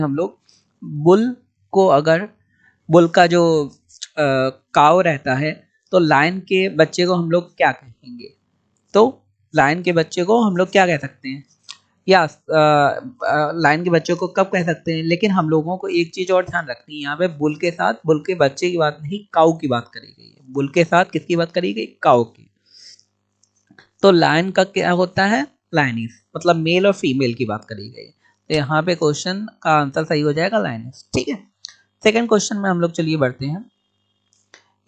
हम लोग बुल को, अगर बुल का जो काव रहता है तो लायन के बच्चे को हम लोग क्या कहेंगे? तो लायन के बच्चे को हम लोग क्या कह सकते हैं, या लायन के बच्चों को कब कह सकते हैं? लेकिन हम लोगों को एक चीज और ध्यान रखनी है, यहाँ पे बुल के साथ बुल के बच्चे की बात नहीं, काऊ की बात करी गई है। बुल के साथ किसकी बात करी गई? काऊ की। तो लायन का क्या होता है? लायनिस, मतलब मेल और फीमेल की बात करी गई। तो यहाँ पे क्वेश्चन का आंसर सही हो जाएगा लायनिस। ठीक है, सेकंड क्वेश्चन में हम लोग चलिए बढ़ते हैं।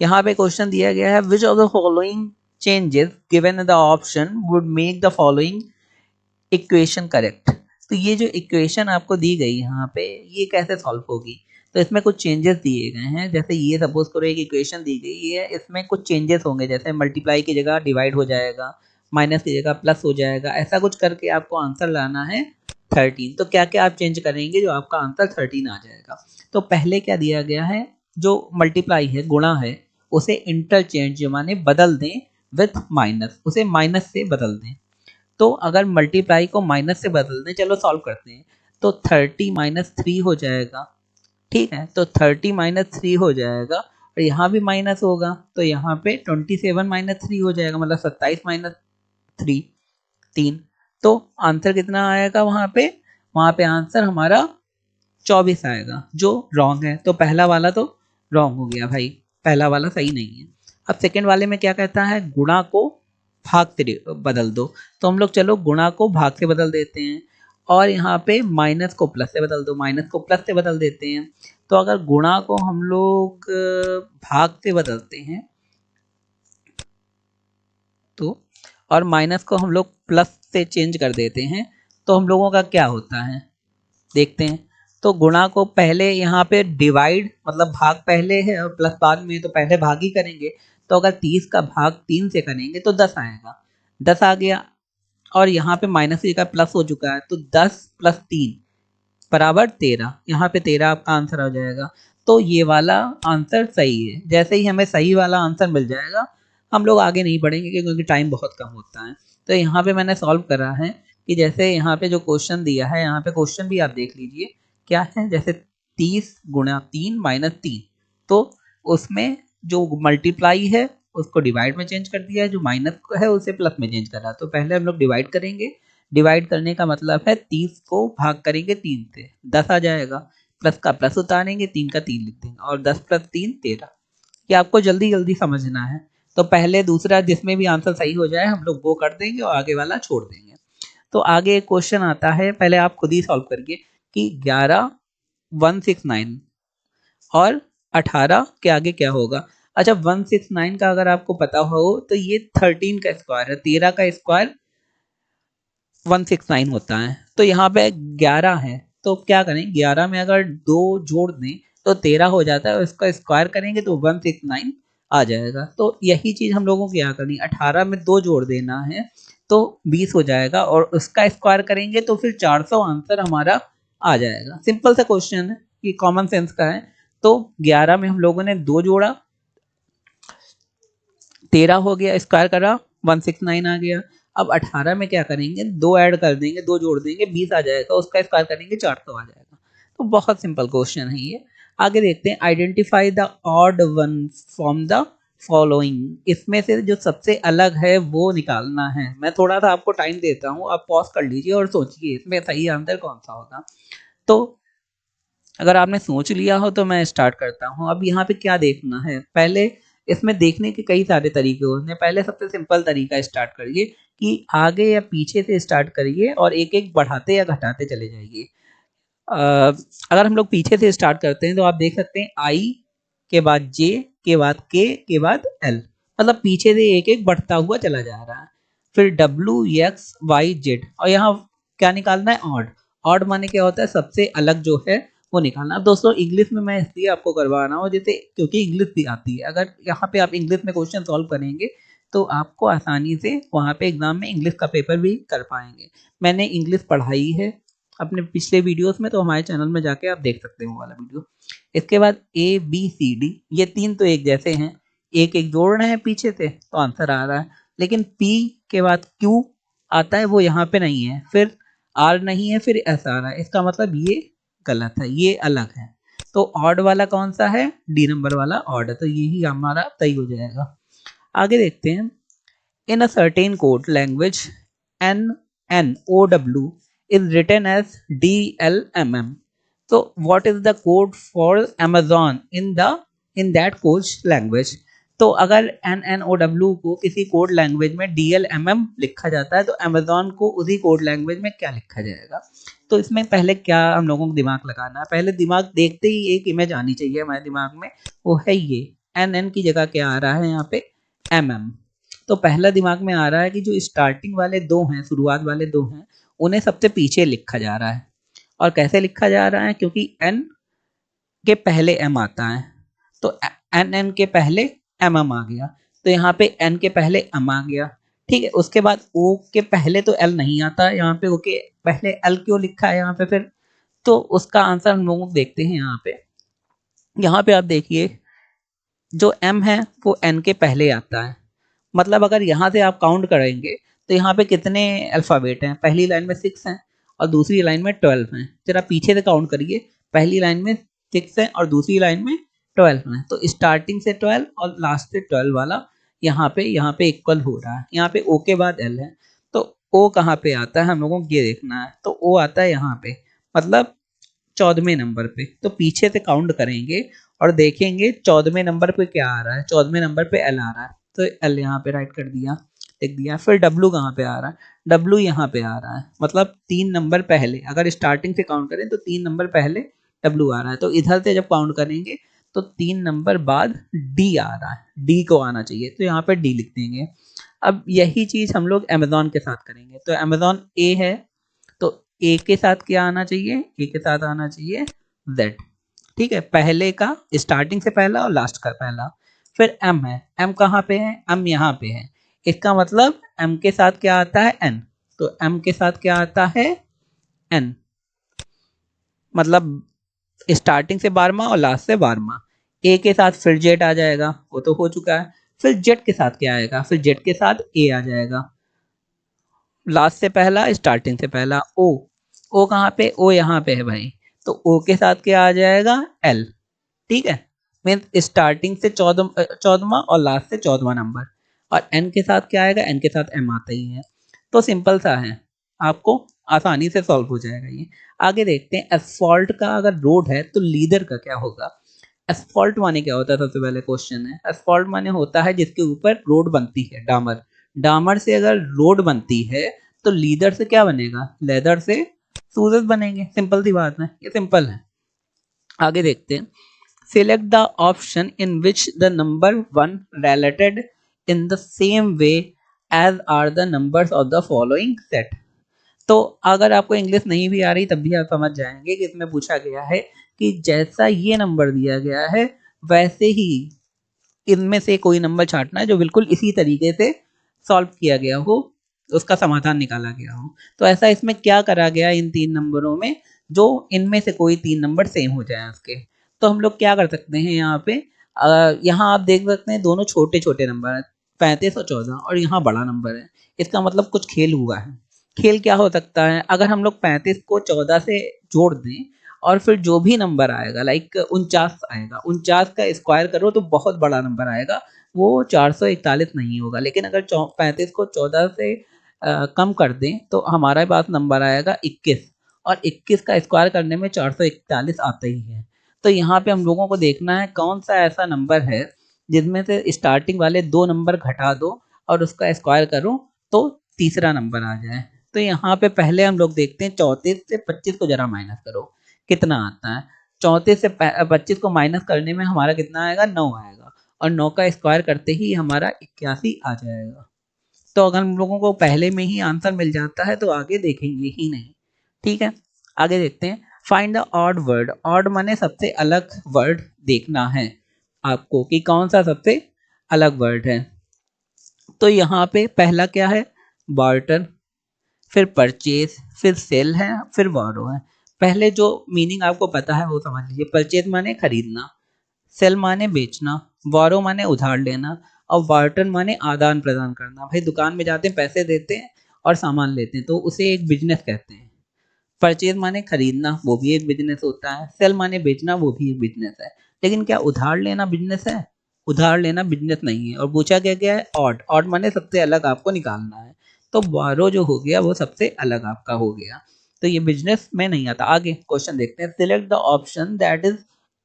यहाँ पे क्वेश्चन दिया गया है, which of the following changes given in the option would make the following equation correct? तो ये जो इक्वेशन आपको दी गई यहाँ पे, ये कैसे सॉल्व होगी? तो इसमें कुछ चेंजेस दिए गए हैं। जैसे ये सपोज करो एक इक्वेशन दी गई है, इसमें कुछ चेंजेस होंगे, जैसे मल्टीप्लाई की जगह डिवाइड हो जाएगा, माइनस की जगह प्लस हो जाएगा, ऐसा कुछ करके आपको आंसर लाना है 13। तो क्या क्या आप चेंज करेंगे जो आपका आंसर 13 आ जाएगा? तो पहले क्या दिया गया है, जो मल्टीप्लाई है, गुणा है, उसे इंटरचेंज माने बदल दें विथ माइनस, उसे माइनस से बदल दें। तो अगर मल्टीप्लाई को माइनस से बदल दें, चलो सॉल्व करते हैं, तो 30 माइनस 3 हो जाएगा। ठीक है, तो 30 माइनस 3 हो जाएगा, और यहाँ भी माइनस होगा, तो यहाँ पे 27 माइनस 3 हो जाएगा, मतलब 27 माइनस 3, 3। तो आंसर कितना आएगा वहाँ पे आंसर हमारा 24 आएगा, जो रॉन्ग है। तो पहला वाला तो रॉन्ग हो गया भाई, पहला वाला सही नहीं है। अब सेकंड वाले में क्या कहता है, गुणा को भाग से बदल दो। तो हम लोग चलो गुणा को भाग से बदल देते हैं, और यहाँ पे माइनस को प्लस से बदल दो, माइनस को प्लस से बदल देते हैं। तो अगर गुणा को हम लोग भाग से बदलते हैं तो, और माइनस को हम लोग प्लस से चेंज कर देते हैं, तो हम लोगों का क्या होता है देखते हैं। तो गुणा को पहले यहाँ पे डिवाइड, मतलब भाग पहले है और प्लस बाद में, तो पहले भाग ही करेंगे। तो अगर 30 का भाग 3 से करेंगे तो 10 आएगा, 10 आ गया, और यहाँ पे माइनस की जगह प्लस हो चुका है, तो 10 प्लस 3 बराबर 13। यहाँ पे 13 आपका आंसर हो जाएगा। तो ये वाला आंसर सही है। जैसे ही हमें सही वाला आंसर मिल जाएगा, हम लोग आगे नहीं बढ़ेंगे क्योंकि टाइम बहुत कम होता है। तो यहाँ पे मैंने सॉल्व करा है कि जैसे यहाँ पे जो क्वेश्चन दिया है, यहाँ पे क्वेश्चन भी आप देख लीजिए क्या है। जैसे 30 गुणा 3 माइनस 3, तो उसमें जो मल्टीप्लाई है उसको डिवाइड में चेंज कर दिया है, जो माइनस है उसे प्लस में चेंज करा। तो पहले हम लोग डिवाइड करेंगे, डिवाइड करने का मतलब है 30 को भाग करेंगे 3 से, 10 आ जाएगा, प्लस का प्लस उतारेंगे, 3 का 3 लिख देंगे, और 10 प्लस 3 13। ये आपको जल्दी जल्दी समझना है। तो पहले दूसरा जिसमें भी आंसर सही हो जाए हम लोग वो कर देंगे और आगे वाला छोड़ देंगे। तो आगे एक क्वेश्चन आता है, पहले आप खुद ही सॉल्व करिए कि 11 169 और 18 के आगे क्या होगा। अच्छा, 169 का अगर आपको पता हो तो ये 13 का स्क्वायर है, 13 का स्क्वायर 169 होता है। तो यहाँ पे 11 है, तो क्या करें, 11 में अगर 2 जोड़ दें तो 13 हो जाता है, और इसका स्क्वायर करेंगे तो 169 आ जाएगा। तो यही चीज हम लोगों को क्या करनी, 18 में 2 जोड़ देना है तो 20 हो जाएगा, और उसका स्क्वायर करेंगे तो फिर 400 आंसर हमारा आ जाएगा। सिंपल सा क्वेश्चन है, ये कॉमन सेंस का है। तो 11 में हम लोगों ने 2 जोड़ा, 13 हो गया, स्क्वायर करा 169 आ गया। अब 18 में क्या करेंगे, 2 ऐड कर देंगे, 2 जोड़ देंगे, 20 आ जाएगा, उसका स्क्वायर करेंगे 400 आ जाएगा। तो बहुत सिंपल क्वेश्चन है ये। आगे देखते हैं, identify the odd one from the following. इसमें से जो सबसे अलग है वो निकालना है। मैं थोड़ा सा आपको टाइम देता हूँ, आप पॉज कर लीजिए और सोचिए इसमें सही आंसर कौन सा होगा। तो अगर आपने सोच लिया हो तो मैं स्टार्ट करता हूँ। अब यहाँ पे क्या देखना है, पहले इसमें देखने के कई सारे तरीके होते हैं। पहले सबसे सिंपल तरीका स्टार्ट करिए कि आगे या पीछे से स्टार्ट करिए और एक एक बढ़ाते या घटाते चले जाइए। अगर हम लोग पीछे से स्टार्ट करते हैं तो आप देख सकते हैं आई के बाद जे के बाद के बाद एल, मतलब पीछे से एक एक बढ़ता हुआ चला जा रहा है। फिर डब्ल्यू एक्स वाई जेड, और यहाँ क्या निकालना है, ऑड। ऑड माने क्या होता है, सबसे अलग जो है वो निकालना। अब दोस्तों इंग्लिश में मैं इसलिए आपको करवा रहा हूँ जैसे, क्योंकि इंग्लिश भी आती है। अगर यहाँ पे आप इंग्लिश में क्वेश्चन सॉल्व करेंगे तो आपको आसानी से वहाँ पे एग्जाम में इंग्लिश का पेपर भी कर पाएंगे। मैंने इंग्लिश पढ़ाई है अपने पिछले वीडियोस में, तो हमारे चैनल में जाके आप देख सकते हो वाला वीडियो। इसके बाद ए बी सी डी, ये तीन तो एक जैसे हैं, एक एक जोड़ रहे हैं पीछे से तो आंसर आ रहा है। लेकिन पी के बाद क्यू आता है, वो यहाँ पे नहीं है, फिर आर नहीं है, फिर एस आ रहा है। इसका मतलब ये गलत है, ये अलग है। तो ऑड वाला कौन सा है, डी नंबर वाला ऑड है, तो यही हमारा सही हो जाएगा। आगे देखते हैं, in a certain code language NNOW is written as DLMM. So what is the code for Amazon in that code language? तो अगर NNOW को किसी कोड लैंग्वेज में DLMM लिखा जाता है तो अमेजोन को उसी कोड लैंग्वेज में क्या लिखा जाएगा? तो इसमें पहले क्या हम लोगों को दिमाग लगाना है, पहले दिमाग देखते ही एक इमेज आनी चाहिए हमारे दिमाग में, वो है ये NN की जगह क्या आ रहा है यहाँ पे MM। तो पहला दिमाग में आ रहा है कि जो स्टार्टिंग वाले दो हैं, शुरुआत वाले दो हैं, उन्हें सबसे पीछे लिखा जा रहा है। और कैसे लिखा जा रहा है, क्योंकि n के पहले m आता है, तो n के पहले mm आ गया, तो यहाँ पे n के पहले m आ गया। ठीक है, उसके बाद o के पहले तो l नहीं आता, यहाँ पे o के पहले l क्यों लिखा है यहाँ पे फिर? तो उसका आंसर हम लोग देखते हैं यहाँ पे आप देखिए, जो m है वो n के पहले आता है। मतलब अगर यहाँ से आप काउंट करेंगे तो यहाँ पे कितने अल्फ़ाबेट हैं, पहली लाइन में 6 हैं और दूसरी लाइन में 12 हैं। जरा पीछे से काउंट करिए, पहली लाइन में 6 हैं और दूसरी लाइन में 12 हैं, तो स्टार्टिंग से 12 और लास्ट से 12 वाला यहाँ पे इक्वल हो रहा है। यहाँ पे ओ के बाद एल है, तो ओ कहाँ पे आता है हम लोगों को ये देखना है, तो ओ आता है यहाँ पे, मतलब 14वें नंबर पे। तो पीछे से काउंट करेंगे और देखेंगे 14वें नंबर पे क्या आ रहा है, 14वें नंबर पे एल आ रहा है, तो एल यहाँ पे राइट कर दिया, लिख दिया। फिर डब्लू कहाँ पे आ रहा है, डब्लू यहाँ पे आ रहा है, मतलब 3 नंबर पहले, अगर स्टार्टिंग से काउंट करें तो 3 नंबर पहले डब्लू आ रहा है, तो इधर से जब काउंट करेंगे तो 3 नंबर बाद डी आ रहा है, डी को आना चाहिए, तो यहाँ पे डी लिख देंगे। अब यही चीज हम लोग अमेजोन के साथ करेंगे, तो अमेजोन ए है, तो ए के साथ क्या आना चाहिए, ए के साथ आना चाहिए जेड। ठीक है, पहले का स्टार्टिंग से पहला और लास्ट का पहला। फिर एम है, एम कहाँ पे है, एम यहाँ पे है, इसका मतलब एम के साथ क्या आता है, एन, तो एम के साथ क्या आता है, एन, मतलब स्टार्टिंग से 12वां और लास्ट से 12वां। ए के साथ फिर जेड आ जाएगा, वो तो हो चुका है। फिर जेड के साथ क्या आएगा, फिर जेड के साथ ए आ जाएगा, लास्ट से पहला स्टार्टिंग से पहला। ओ, ओ कहाँ पे, ओ यहाँ पे है भाई, तो ओ के साथ क्या आ जाएगा, एल। ठीक है, मीन स्टार्टिंग से 14वां और लास्ट से 14वां नंबर। और एन के साथ क्या आएगा, एन के साथ एम आता ही है। तो सिंपल सा है, आपको आसानी से सॉल्व हो जाएगा ये। आगे देखते हैं, एसफॉल्ट का अगर रोड है तो लीडर का क्या होगा। एसफॉल्ट माने क्या होता है, सबसे पहले क्वेश्चन है। एसफॉल्ट माने होता है जिसके ऊपर रोड बनती है, डामर। डामर से अगर रोड बनती है तो लीदर से क्या बनेगा, लेदर से शूज बनेंगे। सिंपल सी बात है, ये सिंपल है। आगे देखते हैं, select the option in which the number 1 related in the same way as are the numbers of the following set। तो अगर आपको इंग्लिश नहीं भी आ रही तब भी आप समझ जाएंगे कि इसमें पूछा गया है कि जैसा ये नंबर दिया गया है वैसे ही इनमें से कोई नंबर छांटना है जो बिल्कुल इसी तरीके से सॉल्व किया गया हो, उसका समाधान निकाला गया हो। तो ऐसा इसमें क्या करा गया इन 3 नंबरों में, जो इनमें से कोई 3 नंबर सेम हो जाए उसके। तो हम लोग क्या कर सकते हैं यहाँ पे, यहाँ आप देख सकते हैं दोनों छोटे छोटे नंबर हैं, 35 और 14, और यहाँ बड़ा नंबर है। इसका मतलब कुछ खेल हुआ है। खेल क्या हो सकता है, अगर हम लोग 35 को 14 से जोड़ दें और फिर जो भी नंबर आएगा, लाइक 49 आएगा, 49 का स्क्वायर करो तो बहुत बड़ा नंबर आएगा, वो 441 नहीं होगा। लेकिन अगर 35 को 14 से कम कर दें तो हमारे पास नंबर आएगा 21, और 21 का स्क्वायर करने में 441 आता ही है। तो यहाँ पे हम लोगों को देखना है कौन सा ऐसा नंबर है जिसमें से स्टार्टिंग वाले 2 नंबर घटा दो और उसका स्क्वायर करो तो तीसरा नंबर आ जाए। तो यहाँ पे पहले हम लोग देखते हैं, 34 से 25 को जरा माइनस करो, कितना आता है। 34 से 25 को माइनस करने में हमारा कितना आएगा, 9 आएगा, और 9 का स्क्वायर करते ही हमारा 81 आ जाएगा। तो अगर हम लोगों को पहले में ही आंसर मिल जाता है तो आगे देखेंगे ही नहीं। ठीक है, आगे देखते हैं, find the odd word. Odd माने सबसे अलग वर्ड देखना है आपको कि कौन सा सबसे अलग वर्ड है। तो यहाँ पे पहला क्या है, बार्टर, फिर परचेज, फिर सेल है, फिर बोरो है। पहले जो मीनिंग आपको पता है वो समझ लीजिए। परचेज माने खरीदना, सेल माने बेचना, बोरो माने उधार लेना, और बार्टर माने आदान प्रदान करना। भाई दुकान में जाते हैं, पैसे देते हैं और सामान लेते हैं, तो उसे एक बिजनेस कहते हैं। परचेज माने खरीदना, वो भी एक बिजनेस होता है। सेल माने बेचना, वो भी एक बिजनेस है। लेकिन क्या उधार लेना बिजनेस है? उधार लेना बिजनेस नहीं है। और पूछा क्या गया है? ऑड। ऑड माने सबसे अलग आपको निकालना है। तो बारो जो हो गया वो सबसे अलग आपका हो गया, तो ये बिजनेस में नहीं आता। आगे क्वेश्चन देखते हैं। Select the option that is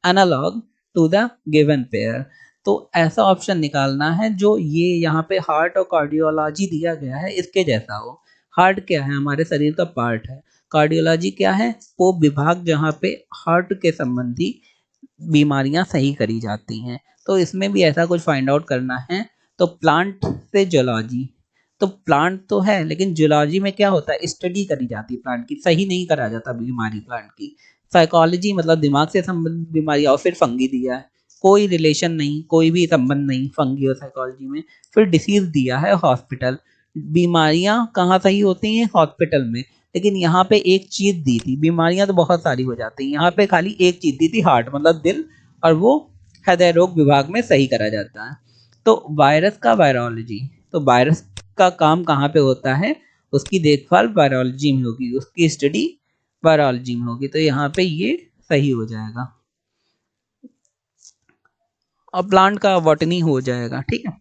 analog to the given pair. तो ऐसा ऑप्शन निकालना है जो ये यहाँ पे हार्ट और कार्डियोलॉजी दिया गया है इसके जैसा हो। हार्ट क्या है? हमारे शरीर का पार्ट है। कार्डियोलॉजी क्या है? वो विभाग जहाँ पे हार्ट के संबंधी बीमारियां सही करी जाती हैं। तो इसमें भी ऐसा कुछ फाइंड आउट करना है। तो प्लांट से जूलॉजी, तो प्लांट तो है लेकिन जूलॉजी में क्या होता है? स्टडी करी जाती है प्लांट की, सही नहीं करा जाता बीमारी प्लांट की। साइकोलॉजी मतलब दिमाग से संबंधित बीमारी, और फिर फंगी दिया है, कोई रिलेशन नहीं, कोई भी संबंध नहीं फंगी और साइकोलॉजी में। फिर डिसीज दिया है हॉस्पिटल, बीमारियां कहाँ सही होती हैं? हॉस्पिटल में। लेकिन यहाँ पे एक चीज दी थी, बीमारियां तो बहुत सारी हो जाती हैं, यहाँ पे खाली एक चीज दी थी, हार्ट मतलब दिल, और वो हृदय रोग विभाग में सही करा जाता है। तो वायरस का वायरोलॉजी, तो वायरस का काम कहाँ पे होता है? उसकी देखभाल वायरोलॉजी में होगी, उसकी स्टडी वायरोलॉजी में होगी। तो यहाँ पे ये सही हो जाएगा, और प्लांट का बॉटनी हो जाएगा। ठीक है,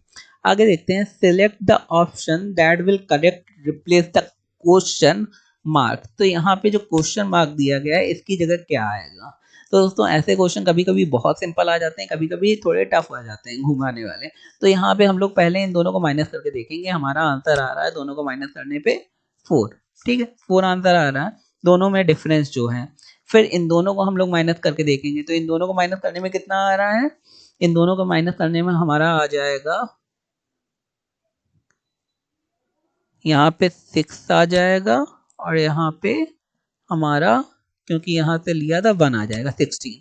आगे देखते हैं। Select the option that will correct replace the question mark. तो यहाँ पे जो क्वेश्चन मार्क दिया गया है इसकी जगह क्या आएगा? तो दोस्तों ऐसे क्वेश्चन कभी कभी बहुत सिंपल आ जाते हैं, कभी कभी थोड़े टफ आ जाते हैं, घुमाने वाले। तो यहाँ पे हम लोग पहले इन दोनों को माइनस करके देखेंगे। हमारा आंसर आ रहा है दोनों को माइनस करने पे 4। ठीक है, 4 आंसर आ रहा है, दोनों में डिफरेंस जो है। फिर इन दोनों को हम लोग माइनस करके देखेंगे, तो इन दोनों को माइनस करने में कितना आ रहा है? इन दोनों को माइनस करने में हमारा आ जाएगा, यहाँ पे 6 आ जाएगा, और यहाँ पे हमारा, क्योंकि यहाँ से लिया था 1 आ जाएगा 16।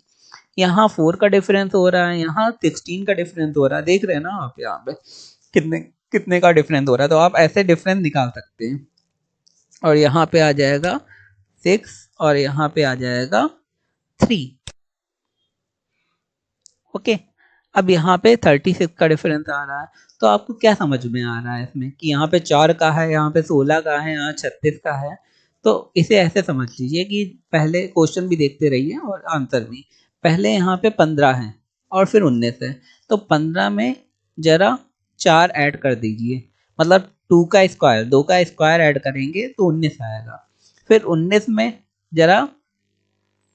यहाँ 4 का डिफरेंस हो रहा है, यहाँ 16 का डिफरेंस हो रहा है। देख रहे हैं ना आप यहाँ पे कितने कितने का डिफरेंस हो रहा है? तो आप ऐसे डिफरेंस निकाल सकते हैं। और यहाँ पे आ जाएगा 6, और यहाँ पे आ जाएगा 3। ओके, अब यहाँ पे 36 का डिफरेंस आ रहा है। तो आपको क्या समझ में आ रहा है इसमें कि यहाँ पे 4 का है, यहाँ पे 16 का है, यहाँ 36 का है। तो इसे ऐसे समझ लीजिए कि पहले क्वेश्चन भी देखते रहिए और आंसर भी। पहले यहाँ पे 15 है और फिर 19 है, तो 15 में जरा 4 ऐड कर दीजिए, मतलब 2 का स्क्वायर, 2 का स्क्वायर ऐड करेंगे तो 19 आएगा। फिर 19 में जरा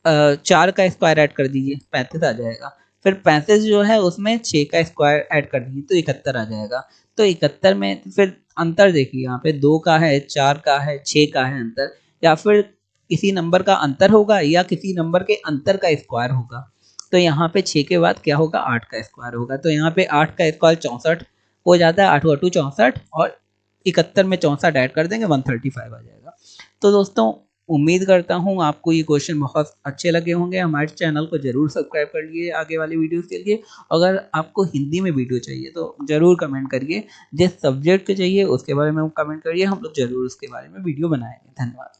4 का स्क्वायर ऐड कर दीजिए, 35 आ जाएगा। फिर 35 जो है उसमें 6 का स्क्वायर ऐड कर दीजिए तो 71 आ जाएगा। तो 71 में फिर अंतर देखिए, यहाँ पे 2 का है, 4 का है, 6 का है अंतर, या फिर किसी नंबर का अंतर होगा या किसी नंबर के अंतर का स्क्वायर होगा। तो यहाँ पे 6 के बाद क्या होगा? 8 का स्क्वायर होगा। तो यहाँ पे 8 का स्क्वायर 64 हो जाता है, 8 8 64, और 71 में 64 ऐड कर देंगे 135 आ जाएगा। तो दोस्तों उम्मीद करता हूँ आपको ये क्वेश्चन बहुत अच्छे लगे होंगे। हमारे चैनल को जरूर सब्सक्राइब कर लिए आगे वाली वीडियोस के लिए। अगर आपको हिंदी में वीडियो चाहिए तो जरूर कमेंट करिए, जिस सब्जेक्ट के चाहिए उसके बारे में कमेंट करिए, हम लोग जरूर उसके बारे में वीडियो बनाएंगे। धन्यवाद।